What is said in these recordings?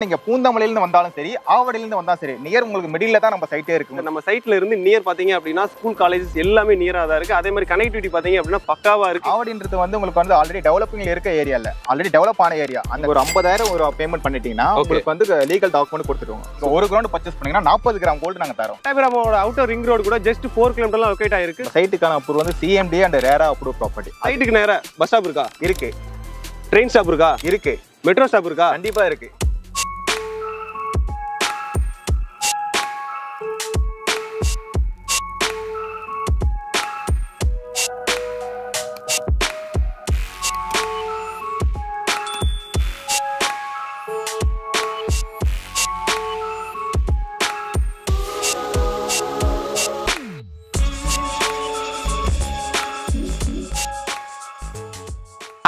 நீங்க பூந்தமல்லியில இருந்து வந்தாலும் சரி, ஆவடியில இருந்து வந்தாலும் சரி, நியர் உங்களுக்கு மிடில்ல தான் நம்ம சைட்டே இருக்கு. நம்ம சைட்ல இருந்து நியர் பாத்தீங்க அப்படின்னா ஸ்கூல் காலேஜஸ் எல்லாமே நியரா தான் இருக்கு. அதே மாதிரி கனெக்டிவிட்டி பாத்தீங்க அப்படின்னா பக்காவா இருக்கு. ஆவடின்றது வந்து உங்களுக்கு வந்து ஆல்ரெடி டெவலப்பிங்ல இருக்க ஏரியா இல்ல, ஆல்ரெடி டெவலப் ஆன ஏரியா. அந்த ஒரு 50,000 ஒரு பேமெண்ட் பண்ணிட்டீங்கன்னா உங்களுக்கு வந்து லீகல் டாக்குமெண்ட் கொடுத்துருவோம். ஒரு கிரவுண்ட் பர்ச்சேஸ் பண்ணீங்கன்னா 40 கிராம் கோல்டு நாங்க தரோம். பட்டாபிராமோட அவுட்டர் ரிங் ரோடு கூட ஜஸ்ட் 4 கிலோமீட்டர்ல லொகேட் ஆயிருக்கு. சைட்டுக்கான அப்ரூவல் வந்து சிஎம்டி அண்ட் ரேரா அப்ரூவ் ப்ராப்பர்ட்டி. சைட்டுக்கு நேரா பஸ் ஸ்டாப் இருக்கா? இருக்கு. ட்ரெயின் ஸ்டாப் இருக்கா? இருக்கு. மெட்ரோ ஸ்டாப் இருக்கா? கண்டிப்பா இருக்கு.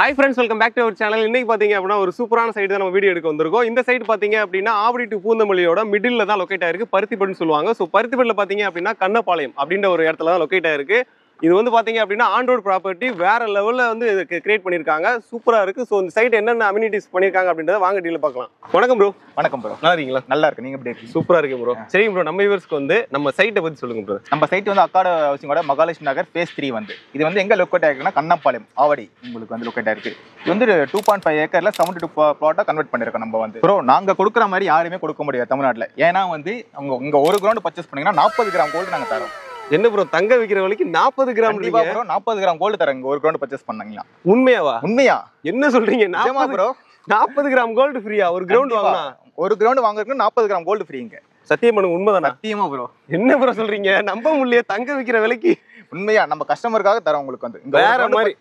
Hi friends, welcome back to our channel. இன்னைக்கு பார்த்தீங்க அப்படின்னா ஒரு சூப்பரான சைடு தான் நம்ம வீடியோ எடுக்க வந்திருக்கோம். இந்த சைடு பார்த்தீங்க அப்படின்னா ஆவடி டு பூந்தமல்லியோட மிடில் தான் லொகேட் ஆயிருக்கு. பருத்திப்பட்டுன்னு சொல்லுவாங்க. ஸோ பருத்திப்பட்டில் பார்த்தீங்க அப்படின்னா கண்ணபாளையம் அப்படின்ற ஒரு இடத்துல தான் லொகேட் ஆயிருக்கு. இது வந்து பார்த்தீங்க அப்படின்னா ஆன் ரோட் ப்ராப்பர்ட்டி வேற லெவலில் வந்து கிரியேட் பண்ணியிருக்காங்க. சூப்பராக இருக்குது. ஸோ இந்த சைட் என்னென்ன அம்யூனிட்டிஸ் பண்ணியிருக்காங்க அப்படின்றத வாங்க டீல பார்க்கலாம். வணக்கம் ப்ரோ. வணக்கம் ப்ரோ. நல்லா இருக்கீங்களா? நல்லா இருக்கு. நீங்க எப்படி இருக்கீங்க? சூப்பராக இருக்கு ப்ரோ. சரி ப்ரோ, நம்ம வியூவர்ஸ்க்கு வந்து நம்ம சைட்டை பற்றி சொல்லுங்க ப்ரோ. நம்ம சைட் வந்து அக்காட ஹவுசிங்கோட மகாலட்சுமி நகர் ஃபேஸ் 3 வந்து இது வந்து எங்க லொக்கேட் ஆயிருக்குன்னா கண்ணபாளையம் ஆவடி உங்களுக்கு வந்து லொக்கேட் ஆயிருக்கு. இது வந்து 2.5 ஏக்கர்ல 72 பிளாட்டா கன்வெர்ட் பண்ணிருக்கோம் நம்ம வந்து. ப்ரோ நாங்க கொடுக்குற மாதிரி யாருமே கொடுக்க முடியாது தமிழ்நாட்டுல. ஏன்னா வந்து உங்க ஒரு கிரவுண்ட் பர்ச்சேஸ் பண்ணீங்கன்னா 40 கிராம் கோல்டு நாங்க தரோம். என்ன ப்ரோ, தங்க விற்கிற வரைக்கு 40 கிராம்? ப்ரோ 40 கிராம் கோல்டு தரேன் ஒரு கிரவுண்ட் பர்ச்சேஸ் பண்ணீங்களா? உண்மையாவா? உண்மையா? என்ன சொல்றீங்க? ப்ரோ 40 கிராம் கோல்டு ஃப்ரீயா? ஒரு கிரவுண்ட் வாங்கினா ஒரு கிரவுண்ட் வாங்குறதுக்கு 40 கிராம் கோல்டு ஃப்ரீங்க. சத்தியம் பண்ணுங்க, உண்மைதானா? சத்தியமா ப்ரோ. என்ன ப்ரோ சொல்றீங்க? நம்ப முடியல. தங்க விற்கிற விலைக்கு உண்மையா நம்ம கஸ்டமருக்காக தரோம். உங்களுக்கு வந்து வேற மாதிரி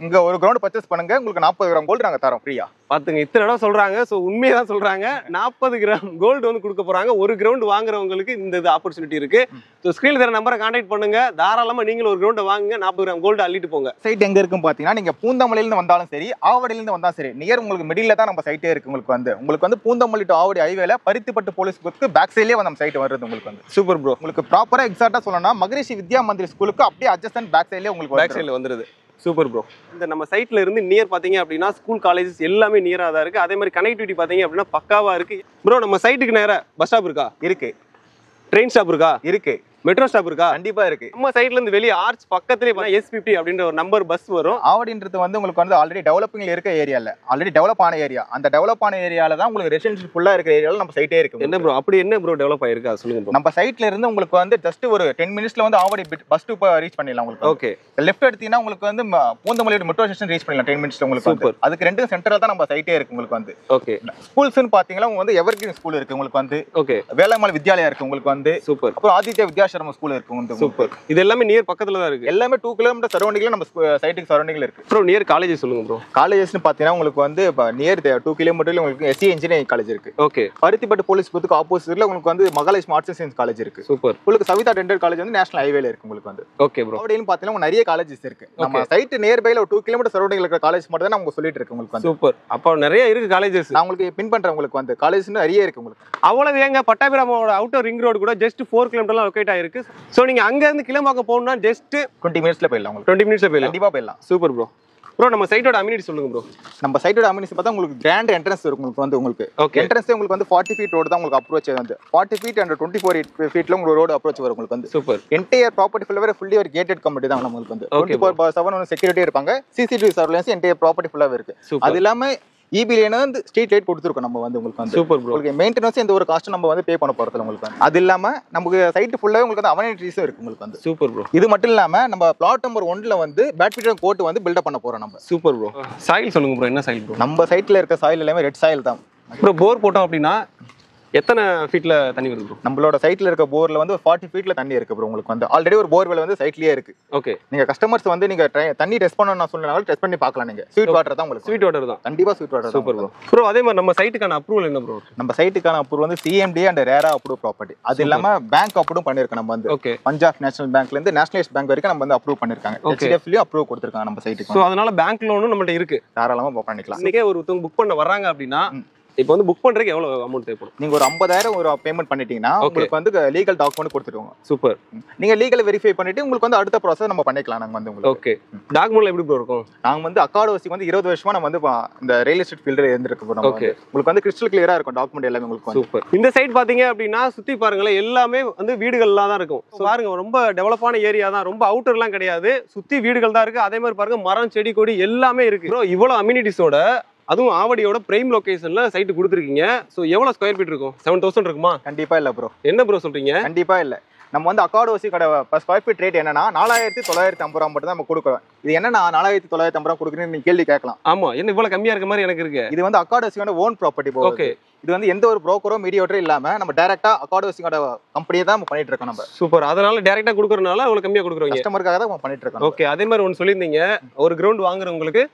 இங்க ஒரு கிரவுண்ட் பர்ச்சேஸ் பண்ணுங்க, உங்களுக்கு 40 கிராம் கோல்டு நாங்க தரோம் ஃப்ரீயா. பாத்துங்க, இத்தனை இடம் சொல்றாங்க. சோ உண்மையதான் சொல்றாங்க. 40 கிராம் கோல்டு வந்து கொடுக்க போறாங்க. ஒரு கிரவுண்ட் வாங்குறவங்களுக்கு இந்த ஆப்பர்ச்சுனிட்டி இருக்கு. ஸோ ஸ்கிரீன்ல தர நம்பரை கான்டாக்ட் பண்ணுங்க. தாராளமா நீங்களும் ஒரு கிரவுண்ட் வாங்குங்க. 40 கிராம் கோல்டு அள்ளிட்டு போங்க. சைட் எங்க இருக்குன்னு பாத்தீங்கன்னா நீங்க பூந்தமல்லியில இருந்து வந்தாலும் சரி, ஆவடியில இருந்து வந்தாலும் சரி, நியர் உங்களுக்கு மிடில்ல தான் நம்ம சைட்டே இருக்கு. உங்களுக்கு வந்து பூந்தமல்லி டு ஆவடி ஹைவேல பருத்திப்பட்டு போலீஸ் புக்கு பேக் சைட்லயே வந்து நம்ம சைட் வருது. உங்களுக்கு வந்து சூப்பர் ப்ரோ. உங்களுக்கு ப்ராப்பரா எக்ஸாக்ட்டா சொல்லணும்னா மகரிஷி வித்யா மந்திர் ஸ்கூலுக்கு அப்படியே அட்ஜஸ்டன்ட் பேக் சைட்லயே உங்களுக்கு பேக் சைட்ல வந்துருது. Super bro. இந்த நம்ம சைட்ல இருந்து நியர் பாத்தீங்க அப்படின்னா ஸ்கூல் காலேஜஸ் எல்லாமே நியரா தான் இருக்கு. அதே மாதிரி கனெக்டிவிட்டி பாத்தீங்க அப்படின்னா பக்காவா இருக்கு. ப்ரோ நம்ம சைட்டுக்கு நேரா பஸ் ஸ்டாப் இருக்கா? இருக்கு. ட்ரெயின் ஸ்டாப் இருக்கா? இருக்கு. மெட்ரோ ஸ்டாப் இருக்கா? கண்டிப்பா இருக்கு. நம்ம சைட்ல இருந்து வெளியே ஆர்ச் பக்கத்துலயே S50 அப்படின்ற ஒரு நம்பர் பஸ் வரும். ஆவடின்றது வந்து உங்களுக்கு வந்து ஆல்ரெடி டெவலப்பிங்ல இருக்க ஏரியா இல்ல, ஆல்ரெடி டெவலப் ஆன ஏரியா. அந்த டெவலப் ஆன ஏரியால தான் உங்களுக்கு ரெசிடென்ஷியல் ஃபுல்லா இருக்க ஏரியால நம்ம சைட்டே இருக்கு. என்ன ப்ரோ அப்படி என்ன ப்ரோ டெவலப் ஆயிருக்கு அது சொல்லுங்க ப்ரோ. நம்ம சைட்ல இருந்து உங்களுக்கு வந்து ஜஸ்ட் ஒரு 10 மினிட்ஸ்ல வந்து ஆவடி பஸ் ஸ்டாப் ரீச் பண்ணிடலாம். உங்களுக்கு ஓகே. லெஃப்ட் எடுத்தீங்கன்னா உங்களுக்கு வந்து பூந்தமல்லி மெட்ரோ ஸ்டேஷன் ரீச் பண்ணிடலாம் 10 மினிட்ஸ்ல. உங்களுக்கு சூப்பர். அதுக்கு ரெண்டு சென்டரா தான் நம்ம சைட்டே இருக்கு. உங்களுக்கு வந்து ஓகே. ஸ்கூல்ஸ்னு பாத்தீங்கன்னா உங்களுக்கு வந்து எவர்கிரீன் ஸ்கூல் இருக்கு. உங்களுக்கு வந்து ஓகே. வேலம்மாள் வித்யாலயா இருக்கு. உங்களுக்கு வந்து சூப்பர். அப்புறம் ஆதித்யா வித்யாசர்மா ஸ்கூல் இருக்கு. சூப்பர். இது எல்லாமே நியர் பக்கத்துல தான் இருக்கு. எல்லாமே 2 கிலோமீட்டர் சரௌண்டிங்ல நம்ம சைட்டுக்கு சரௌண்டிங்ல இருக்கு. ப்ரோ நியர் காலேஜ் சொல்லுங்க ப்ரோ. காலேஜஸ்னு பாத்தீங்கன்னா உங்களுக்கு வந்து நியர் 2 கிலோமீட்டர்ல உங்களுக்கு SC இன்ஜினியரிங் காலேஜ் இருக்கு. ஓகே. பருத்திப்பட்டு போலீஸ் புத்துக்கு ஆப்போசிட்ல உங்களுக்கு வந்து Mahalakshmi arts and science college இருக்கு. சூப்பர். உங்களுக்கு சவிதா டென்டல் காலேஜ் வந்து நேஷனல் ஹைவேல இருக்கு. உங்களுக்கு வந்து ஓகே ப்ரோ. அப்படின்னு பாத்தீங்கன்னா நிறைய காலேஜஸ் இருக்கு. நம்ம சைட் நியர்பைல ஒரு 2 கிலோமீட்டர் சரௌண்டிங்ல இருக்க காலேஜ் மட்டும் தான் நான் உங்களுக்கு சொல்லிட்டு இருக்கேன். உங்களுக்கு சூப்பர். அப்போ நிறைய இருக்கு காலேஜஸ். நான் உங்களுக்கு பின் பண்றேன். உங்களுக்கு வந்து காலேஜ் நிறைய இருக்கு. உங்களுக்கு அவ்வளவு ஏங்க, பட்டாபிராமோட அவுட்டர் ரிங் ரோடு கூட ஜஸ்ட் 4 கிலோமீட்டர்ல லொகேட் ஆயிருக்கு. சோ நீங்க அங்க இருந்து கிளம்பாக்கம் போகணும்னா ஜஸ்ட் 20 மினிட்ஸ்ல போயிடலாம். உங்களுக்கு 20 மினிட்ஸ்ல போயிடலாம். கண்டிப்பா போயிடலாம். Super bro. ப்ரோ நம்ம சைட்டோட அம்யூனிட்டி சொல்லுங்க ப்ரோ. நம்ம சைட்டோட அம்யூனிட்டி பார்த்தா உங்களுக்கு கிராண்ட் என்ட்ரன்ஸ் இருக்கும். உங்களுக்கு வந்து உங்களுக்கு என்ட்ரன்ஸே உங்களுக்கு வந்து 40 ஃபீட் ரோடு தான் உங்களுக்கு அப்ரோச் வந்து 40 ஃபீட் அண்ட் 24 ஃபீட்ல உங்களுக்கு ரோடு அப்ரோச் வரும். உங்களுக்கு வந்து சூப்பர். என்டையர் ப்ராப்பர்ட்டி ஃபுல்லாவே ஃபுல்லி ஒரு கேட்டட் கம்யூனிட்டி தான் உங்களுக்கு வந்து 24/7 செக்யூரிட்டி இருப்பாங்க. CCTV சர்வேலன்ஸ் என்டையர் ப்ராப்பர்ட்டி ஃபுல்லாவே இருக்கு. அது இல்லாம EBல வந்து ஸ்ட்ரீட் லைட் கொடுத்துருக்கோம் நம்ம வந்து. உங்களுக்கு வந்து சூப்பர் ப்ரோ. உங்களுக்கு மெயின்டெனன்ஸ் எந்த ஒரு காஸ்ட் நம்ம வந்து பே பண்ண போறதில்ல. உங்களுக்கு அது இல்லாம நமக்கு சைட் ஃபுல்லாவே உங்களுக்கு வந்து அமெனிட்டிஸும் இருக்கு. உங்களுக்கு வந்து சூப்பர் ப்ரோ. இது மட்டும் இல்லாம நம்ம பிளாட் நம்பர் 1ல வந்து பேட்மிண்டன் கோர்ட் வந்து பில்ட் பண்ண போறோம் நம்ம. Super bro. சாயில் சொல்லுங்க ப்ரோ. என்ன சாயில் ப்ரோ? நம்ம சைட்ல இருக்க சாயில் எல்லாமே ரெட் சாயில் தான் ப்ரோ. போர் போட்டோம் அப்படின்னா எத்தனை ஃபீட்ல தண்ணி வருது ப்ரோ? நம்மளோட சைட்ல இருக்க போர்ல வந்து 40 ஃபீட்ல தண்ணி இருக்கு ப்ரோ. உங்களுக்கு வந்து ஆல்ரெடி ஒரு போர்வெல் வந்து சைட்லயே இருக்கு. ஓகே. நீங்க கஸ்டமர்ஸ் வந்து நீங்க தண்ணி டெஸ்ட் பண்ணனும் நான் சொன்னனால டெஸ்ட் பண்ணி பார்க்கலாம். நீங்க ஸ்வீட் வாட்டர் தான் உங்களுக்கு. ஸ்வீட் வாட்டர் தான். கண்டிப்பா sweet water. Super bro. Bro அதே மாதிரி நம்ம சைட்டுக்கான அப்ரூவல் என்ன ப்ரோ? நம்ம சைட்டுக்கான அப்ரூவல் வந்து CMD அண்ட் ரேரா அப்ரூவ் ப்ராப்பர்ட்டி. அது இல்லாம பேங்க் அப்ரூவ் பண்ணிருக்கோம் நம்ம வந்து. ஓகே. பஞ்சாப் நேஷனல் பேங்க்ல இருந்து நேஷனலைஸ்ட் பேங்க் வரைக்கும் நம்ம வந்து அப்ரூவ் பண்ணிருக்காங்க. HDFCலயும் அப்ரூவ் கொடுத்திருக்காங்க நம்ம சைட்டுக்கு. சோ அதனால பேங்க் லோனும் நம்மள்ட்ட இருக்கு. தாராளமா பண்ணிக்கலாம். இன்னைக்கே ஒருத்தங்க புக் பண்ண வர்றாங்க அப்படின்னா இப்போ வந்து புக் பண்றதுக்கு எவ்வளவு அமௌண்ட் தேவைப்படும்? நீங்க ஒரு 50,000 ஒரு பேமெண்ட் பண்ணிட்டீங்கன்னா உங்களுக்கு வந்து லீகல் டாக்குமெண்ட் கொடுத்துருவோம். சூப்பர். நீங்க லீகல் வெரிஃபை பண்ணிட்டு உங்களுக்கு வந்து அடுத்த ப்ராசஸ் நம்ம பண்ணிக்கலாம். நாங்க வந்து உங்களுக்கு ஓகே. டாக்குமெண்ட்ல எப்படி ப்ரோ இருக்கும்? நாங்க வந்து அக்காடோசி வந்து 20 வருஷமா நம்ம வந்து இந்த ரியல் எஸ்டேட் ஃபீல்ட்ல இருந்திருக்கு ப்ரோ. ஓகே. உங்களுக்கு வந்து கிறிஸ்டல் கிளியரா இருக்கும் டாக்குமெண்ட் எல்லாமே உங்களுக்கு. சூப்பர். இந்த சைட் பாத்தீங்க அப்படின்னா சுத்தி பாருங்களேன், எல்லாமே வந்து வீடுகள்லாம் தான் இருக்கும். பாருங்க ரொம்ப டெவலப்பான ஏரியா தான், ரொம்ப அவுட்டர்லாம் கிடையாது, சுத்தி வீடுகள் தான் இருக்கு. அதே மாதிரி பாருங்க மரம் செடி கொடி எல்லாமே இருக்கு ப்ரோ. இவ்வளவு அம்யூனிட்டிஸோட அதுவும் ஆவடியோட பிரைம் லொகேஷன்ல சைட் கொடுத்துருக்கீங்க. ஸோ எவ்வளவு ஸ்கொயர் ஃபீட் இருக்கும்? 7,000 இருக்குமா? கண்டிப்பா இல்ல ப்ரோ. என்ன ப்ரோ சொல்றீங்க? கண்டிப்பா இல்ல. நம்ம வந்து அக்காடோசி கடை ஸ்கொயர் ஃபீட் ரேட் என்னன்னா 4,950 ரூபா மட்டும் தான் நம்ம கொடுக்குறோம். இது என்னன்னா 4,950 ரூபா கொடுக்குறீங்கன்னு நீங்க கேள்வி கேட்கலாம். ஆமா, என்ன இவ்வளவு கம்மியா இருக்க மாதிரி எனக்கு இருக்கு. இது வந்து அக்காடோசியோட ஓன் ப்ராப்பர்ட்டி ப்ரோ. ஓகே. இது வந்து எந்த ஒரு புரோக்கரோ மீடியேட்டரும் இல்லாம நம்ம டைரக்டா அக்காடோசியோட கம்பெனியை தான் நம்ம பண்ணிட்டு இருக்கோம். நம்ம சூப்பர். அதனால டைரக்டா கொடுக்கறனால அவ்வளவு கம்மியா கொடுக்குறீங்க. கஸ்டமருக்காக தான் நம்ம பண்ணிட்டு இருக்கோம். ஓகே. அதே மாதிரி ஒன்னு சொல்லியிருந்தீங்க, ஒரு கிரவுண்ட் வாங்குறவங்களுக்கு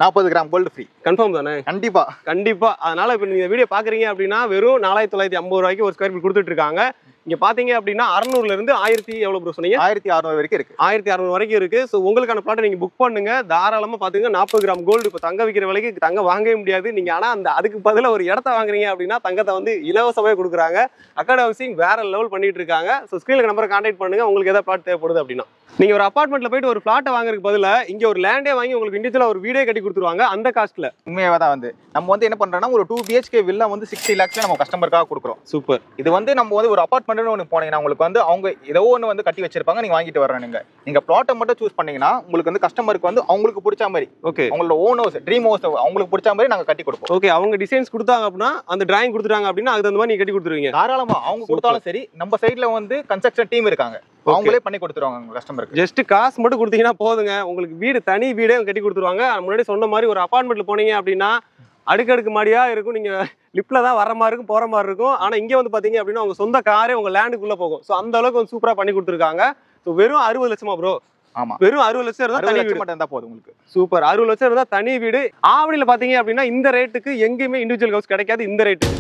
40 கிராம் கோல்டு ஃப்ரீ. கன்ஃபார்ம் தானே? கண்டிப்பா கண்டிப்பா. அதனால இப்போ நீங்க வீடியோ பாக்குறீங்க அப்படின்னா வெறும் 4,950 ரூபாய்க்கு ஒரு ஸ்கொயர் ஃபீட் கொடுத்துட்டு இருக்காங்க. இங்க பாத்தீங்க அப்படின்னா 600ல இருந்து 1000 எவ்வளவு ப்ரோ சொன்னீங்க? 1600 வரைக்கும் இருக்கு. 1600 வரைக்கும் இருக்கு. ஸோ உங்களுக்கான பிளாட்டை நீங்க புக் பண்ணுங்க. தாராளமா பாத்துங்க. 40 கிராம் கோல்டு இப்போ தங்க விற்கிற விலைக்கு தங்க வாங்கவே முடியாது. நீங்க ஆனா அதுக்கு பதிலாக ஒரு இடத்த வாங்குறீங்க அப்படின்னா தங்கத்தை வந்து இலவசமாவே கொடுக்குறாங்க. அக்காட் ஹவுசிங் வேற லெவல் பண்ணிட்டு இருக்காங்க. ஸோ ஸ்கிரீனுக்கு நம்பரை கான்டாக்ட் பண்ணுங்க உங்களுக்கு ஏதாவது பிளாட் தேவைப்படுது அப்படின்னா. நீங்க ஒரு அபார்ட்மெண்ட்ல போயிட்டு ஒரு பிளாட்டை வாங்குறதுக்கு பதிலா இங்க ஒரு லேண்டே வாங்கி உங்களுக்கு இண்டிவிஜுவலா ஒரு வீடே கட்டி கொடுத்துருவாங்க அந்த காஸ்ட்ல. உண்மையாவே தான் வந்து நம்ம வந்து என்ன பண்றோம்னா ஒரு 2 BHK வில்லா வந்து 60 lakhsல நம்ம கஸ்டமருக்காக கொடுக்குறோம். சூப்பர். இது வந்து நம்ம வந்து ஒரு அபார்ட்மெண்ட்னு ஒன்று போனீங்கன்னா உங்களுக்கு வந்து அவங்க ஏதோ ஒன்று வந்து கட்டி வச்சிருப்பாங்க, நீங்க வாங்கிட்டு வரணும். நீங்க பிளாட்டை மட்டும் சூஸ் பண்ணீங்கன்னா உங்களுக்கு வந்து கஸ்டமருக்கு வந்து அவங்களுக்கு பிடிச்ச மாதிரி, ஓகே, அவங்களோட ஓன் ஹவுஸ் ட்ரீம் ஹவுஸ் அவங்களுக்கு பிடிச்ச மாதிரி நாங்க கட்டி கொடுப்போம். ஓகே. அவங்க டிசைன்ஸ் கொடுத்தாங்க அப்படின்னா அந்த டிராயிங் கொடுத்துட்டாங்க அப்படின்னா அதுக்கு தகுந்த மாதிரி நீங்க கட்டி கொடுத்துருவீங்க. தாராளமா அவங்க கொடுத்தாலும் சரி. நம்ம சைட்ல வந்து கன்ஸ்ட்ரக்ஷன் டீம் இருக்காங்க, அவங்களே பண்ணி கொடுத்துருவாங்க கஸ்டமருக்கு. ஜஸ்ட் காசு மட்டும் கொடுத்தீங்கன்னா போதுங்க, உங்களுக்கு வீடு தனி வீடே கட்டி கொடுத்துருவாங்க. முன்னாடி சொன்ன மாதிரி ஒரு அபார்ட்மெண்ட்ல போனீங்க அப்படின்னா அடுக்கடுக்கு மாடியா இருக்கும், நீங்க லிப்ட்ல தான் வர மாதிரி இருக்கும், போற மாதிரி இருக்கும். ஆனா இங்க வந்து பாத்தீங்க அப்படின்னா உங்க சொந்த காரே உங்க லேண்டுக்குள்ள போகும். ஸோ அந்த அளவுக்கு வந்து சூப்பரா பண்ணி கொடுத்துருக்காங்க. ஸோ வெறும் 60 லட்சமா ப்ரோ? ஆமா, வெறும் 60 லட்சம் இருந்தா தனி வீடு மட்டும் தான் போதும் உங்களுக்கு. சூப்பர். 60 லட்சம் இருந்தா தனி வீடு. ஆவடியில பாத்தீங்க அப்படின்னா இந்த ரேட்டுக்கு எங்கேயுமே இண்டிவிஜுவல் ஹவுஸ் கிடைக்காது இந்த ரேட்டு.